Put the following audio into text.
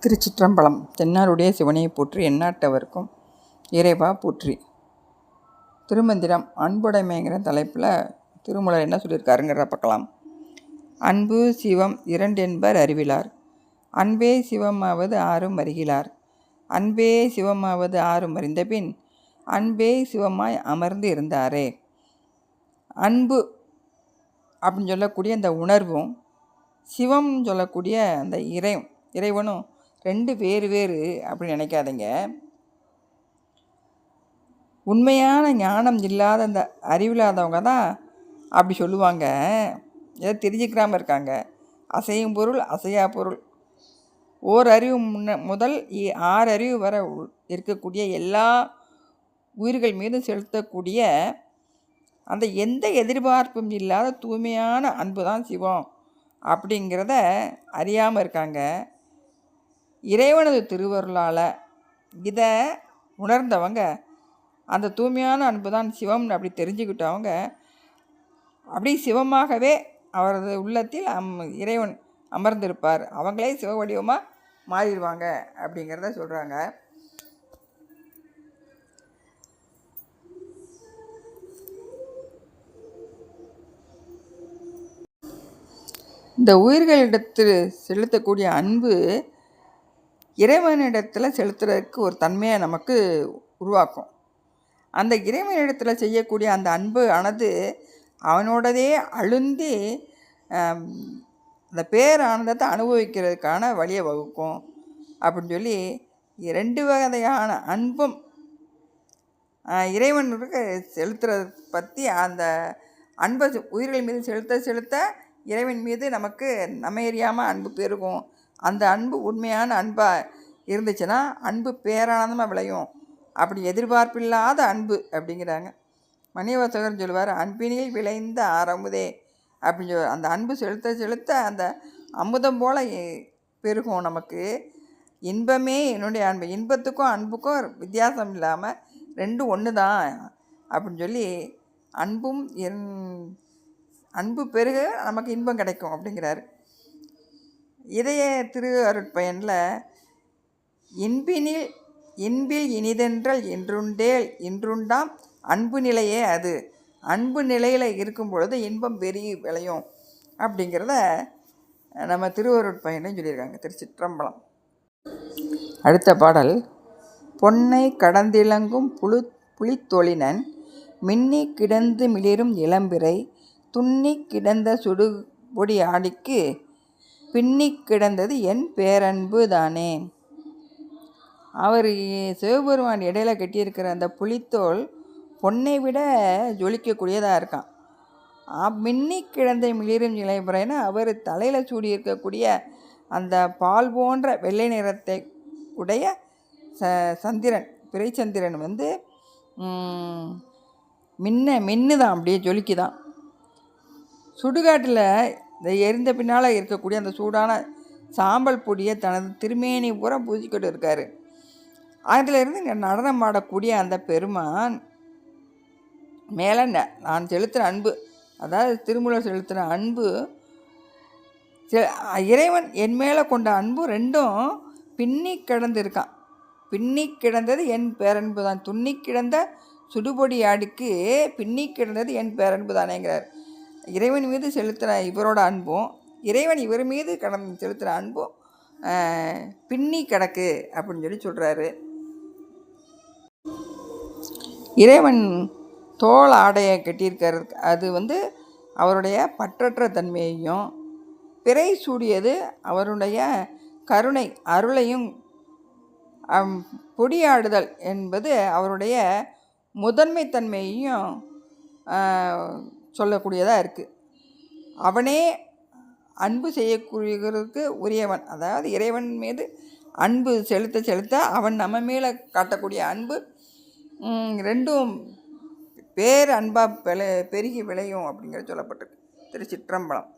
திருச்சிற்றம்பலம். தென்னாருடைய சிவனையை போற்றி, எந்நாட்டவர்க்கும் இறைவா போற்றி. திருமந்திரம் அன்புடைமைங்கிற தலைப்பில் திருமூலர் என்ன சொல்லியிருக்காருங்கிறத பார்க்கலாம். அன்பு சிவம் இரண்டென்பர் அறிவிலார், அன்பே சிவமாவது ஆறும் அறிகிலார். அன்பே சிவமாவது ஆறும் அறிந்தபின், அன்பே சிவமாய் அமர்ந்து இருந்தாரே. அன்பு அப்படின்னு சொல்லக்கூடிய அந்த உணர்வும், சிவம் சொல்லக்கூடிய அந்த இறைவனும் ரெண்டு வேறு அப்படின்னு நினைக்காதீங்க. உண்மையான ஞானம் இல்லாத அந்த அறிவில்லாதவங்க தான் அப்படி சொல்லுவாங்க. ஏதோ தெரிஞ்சுக்கிறாமல் இருக்காங்க. அசையும் பொருள் அசையா பொருள், ஓர் அறிவு முதல் 6 அறிவு வரை இருக்கக்கூடிய எல்லா உயிர்கள் மீதும் செலுத்தக்கூடிய அந்த எந்த எதிர்பார்ப்பும் இல்லாத தூய்மையான அன்பு தான் சிவம் அப்படிங்கிறத அறியாமல் இருக்காங்க. இறைவனது திருவருளால் இதை உணர்ந்தவங்க அந்த தூய்மையான அன்பு தான் சிவம்னு அப்படி தெரிஞ்சுக்கிட்டவங்க அப்படி சிவமாகவே அவரது உள்ளத்தில் இறைவன் அமர்ந்திருப்பார். அவங்களே சிவ வடிவமாக மாறிடுவாங்க அப்படிங்கிறத சொல்கிறாங்க. இந்த உயிர்களிடத்தில் செலுத்தக்கூடிய அன்பு இறைவனிடத்தில் செலுத்துறதுக்கு ஒரு தன்மையை நமக்கு உருவாக்கும். அந்த இறைவனிடத்தில் செய்யக்கூடிய அந்த அன்பு ஆனது அவனோடதே அழுந்தி அந்த பேரானந்தத்தை அனுபவிக்கிறதுக்கான வழியை வகுக்கும் அப்படின்னு சொல்லி 2 வகையான அன்பும் இறைவனுக்கு செலுத்துறது பற்றி, அந்த அன்பை உயிர்கள் மீது செலுத்த இறைவன் மீது நமக்கு நம்ம எறியாமல் அன்பு பெருகும். அந்த அன்பு உண்மையான அன்பாக இருந்துச்சுன்னா அன்பு பேரானந்தமாக விளையும். அப்படி எதிர்பார்ப்பில்லாத அன்பு அப்படிங்கிறாங்க. மணிவாசகர் சொல்லுவார், அன்பினில் விளைந்த ஆரமுதே அப்படின்னு சொல்லுவார். அந்த அன்பு செலுத்த அந்த அமுதம் போல் பெருகும் நமக்கு. இன்பமே என்னுடைய அன்பு, இன்பத்துக்கும் அன்புக்கும் வித்தியாசம் இல்லாமல் ரெண்டும் ஒன்று தான் அப்படின்னு சொல்லி அன்பு பெருக நமக்கு இன்பம் கிடைக்கும் அப்படிங்கிறாரு. இதய திரு அருட்பயனில் இன்பில் இனிதென்றல் இன்றுண்டாம் அன்பு நிலையே அது. அன்பு நிலையில் இருக்கும் பொழுது இன்பம் பெருகி விளையும் அப்படிங்கிறத நம்ம திருவருட்பயனையும் சொல்லியிருக்காங்க. திருச்சிற்றம்பலம். அடுத்த பாடல். பொன்னை கடந்திலங்கும் புலித்தொழினன் மின்னி கிடந்து மிளிரும் இளம்பிறை துன்னி கிடந்த சுடுபொடி ஆடிக்கு பின்னி கிடந்தது என் பேரன்பு தானே. அவர் சிவபெருமான் இடையில கட்டியிருக்கிற அந்த புலித்தோல் பொன்னை விட ஜொலிக்கக்கூடியதாக இருக்கான். மின்னி கிடந்த மிளிரும் இளைப்புறைன்னு அவர் தலையில் சூடி இருக்கக்கூடிய அந்த பால் போன்ற வெள்ளை நிறத்தை உடைய சந்திரன், பிறைச்சந்திரன் மின்னுதான், அப்படியே ஜொலிக்குதான். சுடுகாட்டில் இந்த எரிந்த பின்னால் இருக்கக்கூடிய அந்த சூடான சாம்பல் பொடியை தனது திருமேனி பூரா பூசிக்கிட்டு இருக்கார். அதிலிருந்து இங்கே நடனம் ஆடக்கூடிய அந்த பெருமான் மேலே நான் செலுத்துகிற அன்பு, அதாவது திருமூலர் செலுத்துகிற அன்பு, இறைவன் என் மேலே கொண்ட அன்பு ரெண்டும் பின்னி கிடந்து இருக்கான். பின்னி கிடந்தது என் பேரன்பு தான். துண்ணி கிடந்த சுடுபொடி ஆடிக்கு பின்னி கிடந்தது என் பேரன்பு தானேங்கிறார். இறைவன் மீது செலுத்துகிற இவரோட அன்பும் இறைவன் இவர் மீது செலுத்துகிற அன்பும் பின்னி கிடக்கு அப்படின்னு சொல்லி சொல்கிறாரு. இறைவன் தோல் ஆடையை கட்டியிருக்கிறது, அது அவருடைய பற்றற்ற தன்மையையும், பிறை சூடியது அவருடைய கருணை அருளையும், பொடியாடுதல் என்பது அவருடைய முதன்மை தன்மையையும் சொல்லக்கூடியதாக இருக்குது. அவனே அன்பு செய்யக்கூடியவருக்கு உரியவன். அதாவது இறைவன் மீது அன்பு செலுத்த அவன் நம்ம மேலே காட்டக்கூடிய அன்பு ரெண்டும் பேர் அன்பாக பெருகி விளையும் அப்படிங்கிற சொல்லப்பட்டிருக்கு. திருச்சிற்றம்பலம்.